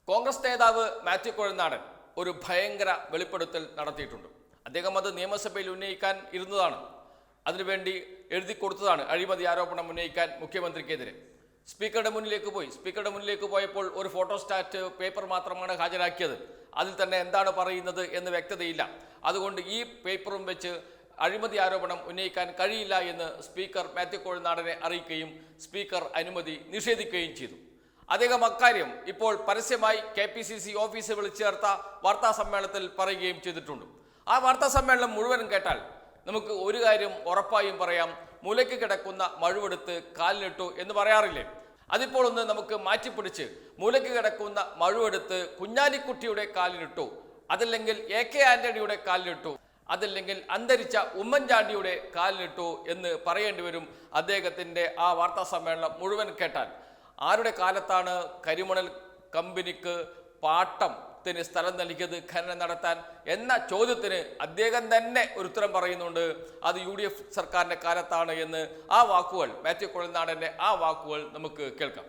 കോൺഗ്രസ് നേതാവ് മാത്യു കുഴൽനാടൻ ഒരു ഭയങ്കര വെളിപ്പെടുത്തൽ നടത്തിയിട്ടുണ്ട്. അദ്ദേഹം അത് നിയമസഭയിൽ ഉന്നയിക്കാൻ ഇരുന്നതാണ്. അതിനുവേണ്ടി എഴുതി കൊടുത്തതാണ് അഴിമതി ആരോപണം ഉന്നയിക്കാൻ മുഖ്യമന്ത്രിക്കെതിരെ. സ്പീക്കറുടെ മുന്നിലേക്ക് പോയപ്പോൾ ഒരു ഫോട്ടോസ്റ്റാറ്റ് പേപ്പർ മാത്രമാണ് ഹാജരാക്കിയത്. അതിൽ തന്നെ എന്താണ് പറയുന്നത് എന്ന് വ്യക്തതയില്ല. അതുകൊണ്ട് ഈ പേപ്പറും വെച്ച് അഴിമതി ആരോപണം ഉന്നയിക്കാൻ കഴിയില്ല എന്ന് സ്പീക്കർ മാത്യു കുഴൽനാടനെ അറിയിക്കുകയും സ്പീക്കർ അനുമതി നിഷേധിക്കുകയും ചെയ്തു. അദ്ദേഹം അക്കാര്യം ഇപ്പോൾ പരസ്യമായി KPCC ഓഫീസ് വിളിച്ചു ചേർത്ത വാർത്താ സമ്മേളനത്തിൽ പറയുകയും ചെയ്തിട്ടുണ്ട്. ആ വാർത്താ സമ്മേളനം മുഴുവനും കേട്ടാൽ നമുക്ക് ഒരു കാര്യം ഉറപ്പായും പറയാം, മൂലയ്ക്ക് കിടക്കുന്ന മഴുവെടുത്ത് കാലിലിട്ടു എന്ന് പറയാറില്ലേ? അതിപ്പോൾ ഒന്ന് നമുക്ക് മാറ്റിപ്പിടിച്ച് മൂലയ്ക്ക് കിടക്കുന്ന മഴുവെടുത്ത് കുഞ്ഞാലിക്കുട്ടിയുടെ കാലിലിട്ടു, അതല്ലെങ്കിൽ AK ആന്റണിയുടെ കാലിലിട്ടു, അതല്ലെങ്കിൽ അന്തരിച്ച ഉമ്മൻചാണ്ടിയുടെ കാലിലിട്ടു എന്ന് പറയേണ്ടി വരും. അദ്ദേഹത്തിൻ്റെ ആ വാർത്താ സമ്മേളനം മുഴുവൻ കേട്ടാൽ ആരുടെ കാലത്താണ് കരിമണൽ കമ്പനിക്ക് പാട്ടത്തിന് സ്ഥലം നൽകിയത് ഖനനം നടത്താൻ എന്ന ചോദ്യത്തിന് അദ്ദേഹം തന്നെ ഒരു ഉത്തരം പറയുന്നുണ്ട്. അത് UDF സർക്കാരിന്റെ കാലത്താണ് എന്ന്. ആ വാക്കുകൾ, മാത്യു കുഴൽനാടന്റെ ആ വാക്കുകൾ നമുക്ക് കേൾക്കാം.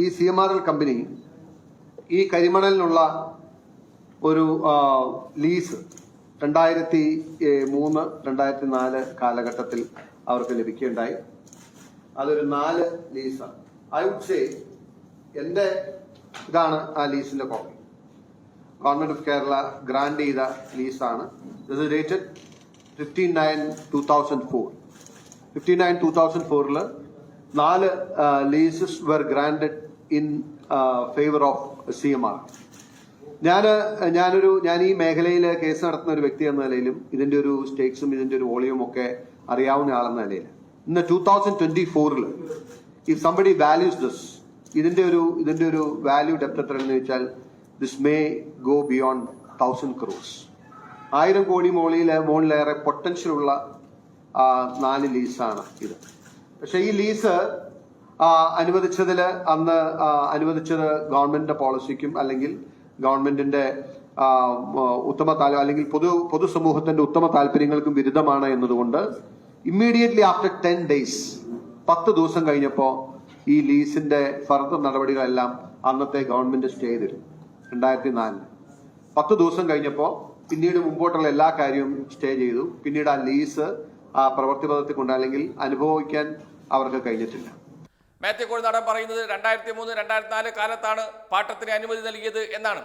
ഈ CMRL കമ്പനി ഈ കരിമണലിനുള്ള ഒരു ലീസ് 2003-2004 കാലഘട്ടത്തിൽ അവർക്ക് ലഭിക്കുകയുണ്ടായി. അതൊരു 4 ലീസാണ്. ഐ വുഡ് സേ എന്റെ ഇതാണ് ആ ലീസിന്റെ copy. Government of Kerala grant ചെയ്ത ലീസാണ്. ഇത് dated 15/9/2004. 15/9/2004 4 leases were granted in favour of CMR. ഞാൻ ഈ മേഖലയിൽ കേസ് നടത്തുന്ന ഒരു വ്യക്തി എന്ന നിലയിലും ഇതിന്റെ ഒരു സ്റ്റേക്സും ഇതിന്റെ ഒരു വോളിയും ഒക്കെ അറിയാവുന്ന ആളെന്ന നിലയിൽ ഇന്ന് 2024 if somebody values this, ഇതിന്റെ ഒരു വാല്യൂ ഡെപ്ത് എത്രയെന്ന് വെച്ചാൽ this may go beyond 1000 crores. 1000 കോടി മുകളിലേറെ പൊട്ടൻഷ്യൽ ഉള്ള 4 ലീസാണ് ഇത്. പക്ഷെ ഈ ലീസ് അന്ന് അനുവദിച്ചത് ഗവൺമെന്റിന്റെ പോളിസിക്കും അല്ലെങ്കിൽ ഗവൺമെന്റിന്റെ അല്ലെങ്കിൽ പൊതുസമൂഹത്തിന്റെ ഉത്തമ താല്പര്യങ്ങൾക്കും വിരുദ്ധമാണ് എന്നതുകൊണ്ട് ഇമ്മീഡിയറ്റ്ലി ആഫ്റ്റർ 10 days 10 ദിവസം കഴിഞ്ഞപ്പോ ഈ ലീസിന്റെ ഫർദർ നടപടികളെല്ലാം അന്നത്തെ ഗവൺമെന്റ് സ്റ്റേ ചെയ്തിരുന്നു. 2004 10 ദിവസം കഴിഞ്ഞപ്പോ പിന്നീട് മുമ്പോട്ടുള്ള എല്ലാ കാര്യവും സ്റ്റേ ചെയ്തു. പിന്നീട് ആ ലീസ് പ്രവൃത്തിപഥത്തിൽ കൊണ്ട് അല്ലെങ്കിൽ അനുഭവിക്കാൻ അവർക്ക് കഴിഞ്ഞിട്ടില്ല. മാത്യു കുഴൽനാടൻ പറയുന്നത് 2003-2004 കാലത്താണ് പാട്ടത്തിന് അനുമതി നൽകിയത് എന്നാണ്.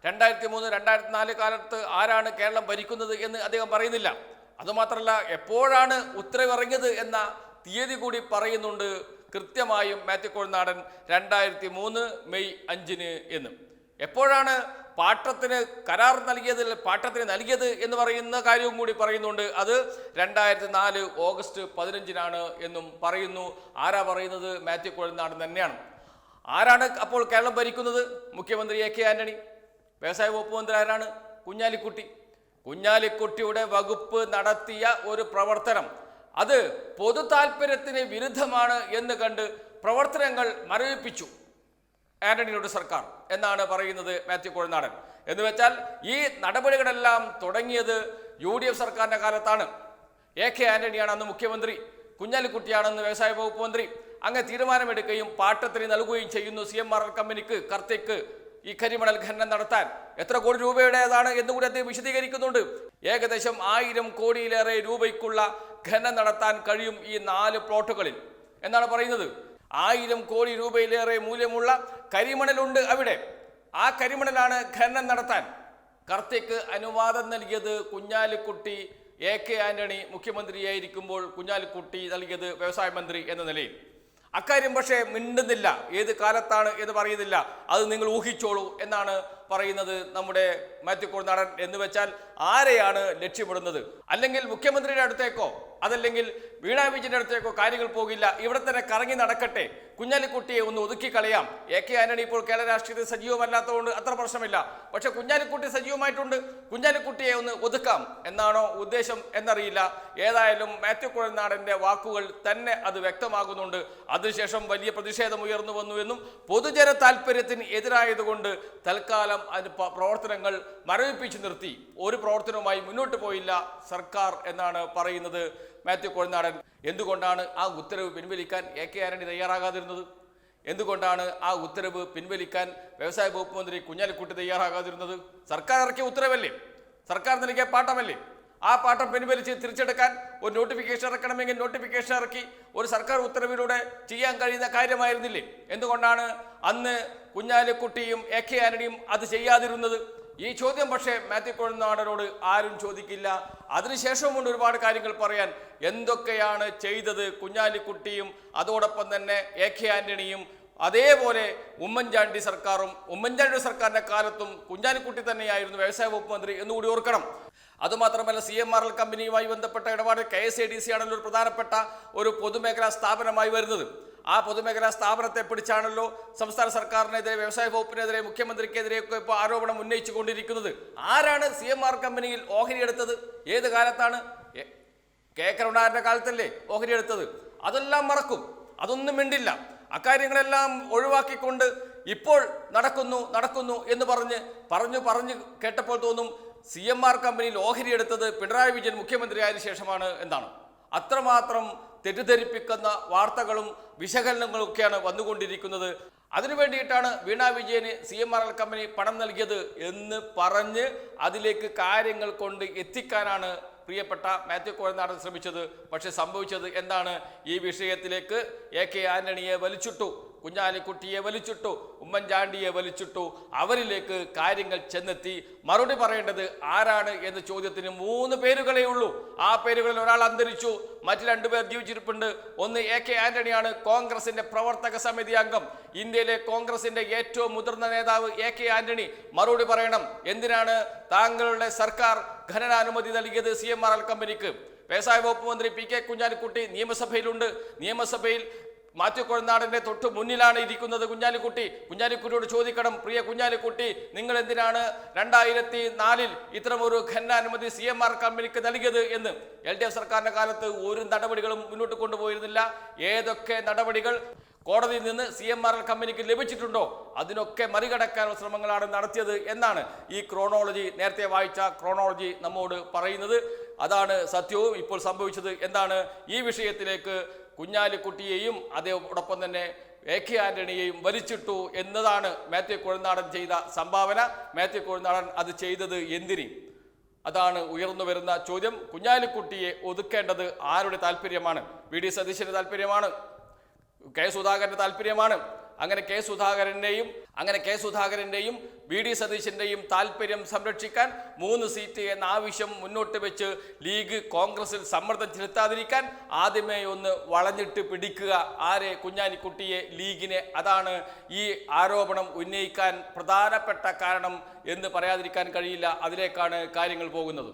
2003-2004 കാലത്ത് ആരാണ് കേരളം ഭരിക്കുന്നത് എന്ന് അദ്ദേഹം പറയുന്നില്ല. അതുമാത്രമല്ല, എപ്പോഴാണ് ഉത്തരവിറങ്ങിയത് എന്ന തീയതി കൂടി പറയുന്നുണ്ട് കൃത്യമായും മാത്യു കുഴൽനാടൻ. 2003 മെയ് 5 എന്ന്. എപ്പോഴാണ് പാട്ടത്തിന് നൽകിയത് എന്ന് പറയുന്ന കാര്യവും കൂടി പറയുന്നുണ്ട്. അത് 2004 ഓഗസ്റ്റ് 15 എന്നും പറയുന്നു. ആരാ പറയുന്നത്? മാത്യു കുഴൽനാടൻ തന്നെയാണ്. ആരാണ് അപ്പോൾ കേരളം ഭരിക്കുന്നത്? മുഖ്യമന്ത്രി AK ആന്റണി. വ്യവസായ വകുപ്പ് മന്ത്രി ആരാണ്? കുഞ്ഞാലിക്കുട്ടിയുടെ വകുപ്പ് നടത്തിയ ഒരു പ്രവർത്തനം അത് പൊതു താല്പര്യത്തിന് വിരുദ്ധമാണ് എന്ന് കണ്ട് പ്രവർത്തനങ്ങൾ മരവിപ്പിച്ചു ആന്റണിയുടെ സർക്കാർ എന്നാണ് പറയുന്നത് മാത്യു കുഴൽനാടൻ. എന്ന് വെച്ചാൽ ഈ നടപടികളെല്ലാം തുടങ്ങിയത് UDF സർക്കാരിന്റെ കാലത്താണ്. AK ആന്റണിയാണ് അന്ന് മുഖ്യമന്ത്രി, കുഞ്ഞാലിക്കുട്ടിയാണെന്ന് വ്യവസായ വകുപ്പ് മന്ത്രി. അങ്ങനെ തീരുമാനമെടുക്കുകയും പാട്ടത്തിന് നൽകുകയും ചെയ്യുന്നു CMRL കമ്പനിക്ക്, കർത്തയ്ക്ക് ഈ കരിമണൽ ഖനനം നടത്താൻ. എത്ര കോടി രൂപയുടേതാണ് എന്നുകൂടി അദ്ദേഹം വിശദീകരിക്കുന്നുണ്ട്. ഏകദേശം 1000 കോടിയിലേറെ രൂപയ്ക്കുള്ള ഖനനം നടത്താൻ കഴിയും ഈ 4 പ്ലോട്ടുകളിൽ എന്നാണ് പറയുന്നത്. 1000 കോടി രൂപയിലേറെ മൂല്യമുള്ള കരിമണലുണ്ട് അവിടെ. ആ കരിമണലാണ് ഖനനം നടത്താൻ കർത്തയ്ക്ക് അനുവാദം നൽകിയത് കുഞ്ഞാലിക്കുട്ടി. AK ആന്റണി മുഖ്യമന്ത്രിയായിരിക്കുമ്പോൾ കുഞ്ഞാലിക്കുട്ടി നൽകിയത് വ്യവസായ മന്ത്രി എന്ന നിലയിൽ. അക്കാര്യം പക്ഷേ മിണ്ടുന്നില്ല. ഏത് കാലത്താണ് എന്ന് പറയുന്നില്ല. അത് നിങ്ങൾ ഊഹിച്ചോളൂ എന്നാണ് പറയുന്നത് നമ്മുടെ മാത്യു കുഴൽനാടൻ. എന്ന് വെച്ചാൽ ആരെയാണ് ലക്ഷ്യമിടുന്നത്? അല്ലെങ്കിൽ മുഖ്യമന്ത്രിയുടെ അടുത്തേക്കോ അതല്ലെങ്കിൽ വീണാ വിജയന്റെ അടുത്തേക്കോ കാര്യങ്ങൾ പോകില്ല. ഇവിടെ തന്നെ കറങ്ങി നടക്കട്ടെ, കുഞ്ഞാലിക്കുട്ടിയെ ഒന്ന് ഒതുക്കി കളയാം. AK ആന്റണി ഇപ്പോൾ കേരള രാഷ്ട്രീയത്തിൽ സജീവമല്ലാത്തതുകൊണ്ട് അത്ര പ്രശ്നമില്ല. പക്ഷെ കുഞ്ഞാലിക്കുട്ടി സജീവമായിട്ടുണ്ട്, കുഞ്ഞാലിക്കുട്ടിയെ ഒന്ന് ഒതുക്കാം എന്നാണോ ഉദ്ദേശം എന്നറിയില്ല. ഏതായാലും മാത്യു കുഴൽനാടന്റെ വാക്കുകൾ തന്നെ അത് വ്യക്തമാകുന്നുണ്ട്. അതിനുശേഷം വലിയ പ്രതിഷേധം ഉയർന്നു വന്നുവെന്നും പൊതുജന താല്പര്യത്തിന് എതിരായതുകൊണ്ട് തൽക്കാലം പ്രവർത്തനങ്ങൾ മരവിപ്പിച്ചു നിർത്തി, ഒരു പ്രവർത്തനവുമായി മുന്നോട്ട് പോയില്ല സർക്കാർ എന്നാണ് പറയുന്നത് മാത്യു കുഴൽനാടൻ. എന്തുകൊണ്ടാണ് ആ ഉത്തരവ് പിൻവലിക്കാൻ AK ആന്റണി തയ്യാറാകാതിരുന്നത്? എന്തുകൊണ്ടാണ് ആ ഉത്തരവ് പിൻവലിക്കാൻ വ്യവസായ വകുപ്പ് മന്ത്രി കുഞ്ഞാലിക്കുട്ടി തയ്യാറാകാതിരുന്നത്? സർക്കാർ ഇറക്കിയ ഉത്തരവല്ലേ, സർക്കാർ നൽകിയ പാഠമല്ലേ? ആ പാഠം പിൻവലിച്ച് തിരിച്ചെടുക്കാൻ ഒരു നോട്ടിഫിക്കേഷൻ ഇറക്കണമെങ്കിൽ നോട്ടിഫിക്കേഷൻ ഇറക്കി ഒരു സർക്കാർ ഉത്തരവിലൂടെ ചെയ്യാൻ കഴിയുന്ന കാര്യമായിരുന്നില്ലേ? എന്തുകൊണ്ടാണ് അന്ന് കുഞ്ഞാലിക്കുട്ടിയും AK ആന്റണിയും അത് ചെയ്യാതിരുന്നത്? ഈ ചോദ്യം പക്ഷേ മാത്യു കുഴൽനാടനോട് ആരും ചോദിക്കില്ല. അതിനുശേഷമുണ്ട് ഒരുപാട് കാര്യങ്ങൾ പറയാൻ. എന്തൊക്കെയാണ് ചെയ്തത് കുഞ്ഞാലിക്കുട്ടിയും അതോടൊപ്പം തന്നെ AK ആന്റണിയും അതേപോലെ ഉമ്മൻചാണ്ടി ഉമ്മൻചാണ്ടി സർക്കാരിന്റെ കാലത്തും കുഞ്ഞാലിക്കുട്ടി തന്നെയായിരുന്നു വ്യവസായ വകുപ്പ് മന്ത്രി എന്നുകൂടി ഓർക്കണം. അതുമാത്രമല്ല, CMRL കമ്പനിയുമായി ബന്ധപ്പെട്ട ഇടപാട് KSADC ആണല്ലോ ഒരു പ്രധാനപ്പെട്ട ഒരു പൊതുമേഖലാ സ്ഥാപനമായി വരുന്നത്. ആ പൊതുമേഖലാ സ്ഥാപനത്തെ പിടിച്ചാണല്ലോ സംസ്ഥാന സർക്കാരിനെതിരെ, വ്യവസായ വകുപ്പിനെതിരെ, മുഖ്യമന്ത്രിക്കെതിരെയൊക്കെ ഇപ്പോൾ ആരോപണം ഉന്നയിച്ചു കൊണ്ടിരിക്കുന്നത്. ആരാണ് CMRL കമ്പനിയിൽ ഓഹരി എടുത്തത്? ഏത് കാലത്താണ്? K കരുണാകരന്റെ കാലത്തല്ലേ ഓഹരി എടുത്തത്? അതെല്ലാം മറക്കും, അതൊന്നും മിണ്ടില്ല. അക്കാര്യങ്ങളെല്ലാം ഒഴിവാക്കിക്കൊണ്ട് ഇപ്പോൾ നടക്കുന്നു എന്ന് പറഞ്ഞു കേട്ടപ്പോൾ തോന്നും CMRL കമ്പനിയിൽ ഓഹരി എടുത്തത് പിണറായി വിജയൻ മുഖ്യമന്ത്രിയായതിനു ശേഷമാണ് എന്നാണ്. അത്രമാത്രം തെറ്റിദ്ധരിപ്പിക്കുന്ന വാർത്തകളും വിശകലനങ്ങളും ഒക്കെയാണ് വന്നുകൊണ്ടിരിക്കുന്നത്. അതിനു വേണ്ടിയിട്ടാണ് വീണ വിജയന് CMRL കമ്പനി പണം നൽകിയത് എന്ന് പറഞ്ഞ് അതിലേക്ക് കാര്യങ്ങൾ കൊണ്ട് എത്തിക്കാനാണ് പ്രിയപ്പെട്ട മാത്യു കുഴൽനാടൻ ശ്രമിച്ചത്. പക്ഷെ സംഭവിച്ചത് എന്താണ്? ഈ വിഷയത്തിലേക്ക് AK ആന്റണിയെ വലിച്ചിട്ടു, കുഞ്ഞാലിക്കുട്ടിയെ വലിച്ചിട്ടു, ഉമ്മൻചാണ്ടിയെ വലിച്ചിട്ടു. അവരിലേക്ക് കാര്യങ്ങൾ ചെന്നെത്തി. മറുപടി പറയേണ്ടത് ആരാണ് എന്ന ചോദ്യത്തിന് 3 പേരുകളേ ഉള്ളൂ. ആ പേരുകളിൽ ഒരാൾ അന്തരിച്ചു, മറ്റു 2 പേർ ജീവിച്ചിരിപ്പുണ്ട്. ഒന്ന് AK ആന്റണിയാണ്, കോൺഗ്രസിന്റെ പ്രവർത്തക സമിതി അംഗം. ഇന്ത്യയിലെ കോൺഗ്രസിന്റെ ഏറ്റവും മുതിർന്ന നേതാവ് AK ആന്റണി മറുപടി പറയണം. എന്തിനാണ് താങ്കളുടെ സർക്കാർ ഖനനാനുമതി നൽകിയത് CMRL കമ്പനിക്ക്? വ്യവസായ വകുപ്പ് മന്ത്രി PK കുഞ്ഞാലിക്കുട്ടി നിയമസഭയിലുണ്ട്. നിയമസഭയിൽ മാത്യു കുഴൽനാടന്റെ തൊട്ട് മുന്നിലാണ് ഇരിക്കുന്നത് കുഞ്ഞാലിക്കുട്ടിയോട് ചോദിക്കണം, പ്രിയ കുഞ്ഞാലിക്കുട്ടി, നിങ്ങൾ എന്തിനാണ് 2004 ഇത്തരമൊരു ഖനനാനുമതി CMRL കമ്പനിക്ക് നൽകിയത് എന്ന്. LDF സർക്കാരിന്റെ കാലത്ത് ഒരു നടപടികളും മുന്നോട്ട് കൊണ്ടുപോയിരുന്നില്ല. ഏതൊക്കെ നടപടികൾ കോടതിയിൽ നിന്ന് CMRL കമ്പനിക്ക് ലഭിച്ചിട്ടുണ്ടോ അതിനൊക്കെ മറികടക്കാനുള്ള ശ്രമങ്ങളാണ് നടത്തിയത് എന്നാണ് ഈ ക്രോണോളജി, നേരത്തെ വായിച്ച ക്രോണോളജി നമ്മോട് പറയുന്നത്. അതാണ് സത്യവും. ഇപ്പോൾ സംഭവിച്ചത് എന്താണ്? ഈ വിഷയത്തിലേക്ക് കുഞ്ഞാലിക്കുട്ടിയെയും അതോടൊപ്പം തന്നെ AK ആന്റണിയെയും വലിച്ചിട്ടു എന്നതാണ് മാത്യു കുഴൽനാടൻ ചെയ്ത സംഭാവന. മാത്യു കുഴൽനാടൻ അത് ചെയ്തത് എന്തിന്? അതാണ് ഉയർന്നു വരുന്ന ചോദ്യം. കുഞ്ഞാലിക്കുട്ടിയെ ഒതുക്കേണ്ടത് ആരുടെ താല്പര്യമാണ്? VD സതീശന്റെ താല്പര്യമാണ്, K സുധാകരന്റെ താല്പര്യമാണ്. അങ്ങനെ കെ സുധാകരന്റെയും VD സതീശന്റെയും താല്പര്യം സംരക്ഷിക്കാൻ 3 സീറ്റ് എന്ന ആവശ്യം മുന്നോട്ട് വെച്ച് ലീഗ് കോൺഗ്രസിൽ സമ്മർദ്ദം ചെലുത്താതിരിക്കാൻ ആദ്യമേ ഒന്ന് വളഞ്ഞിട്ട് പിടിക്കുക. ആരെ? കുഞ്ഞാലിക്കുട്ടിയെ, ലീഗിനെ. അതാണ് ഈ ആരോപണം ഉന്നയിക്കാൻ പ്രധാനപ്പെട്ട കാരണം എന്ന് പറയാതിരിക്കാൻ കഴിയില്ല. അതിലേക്കാണ് കാര്യങ്ങൾ പോകുന്നത്.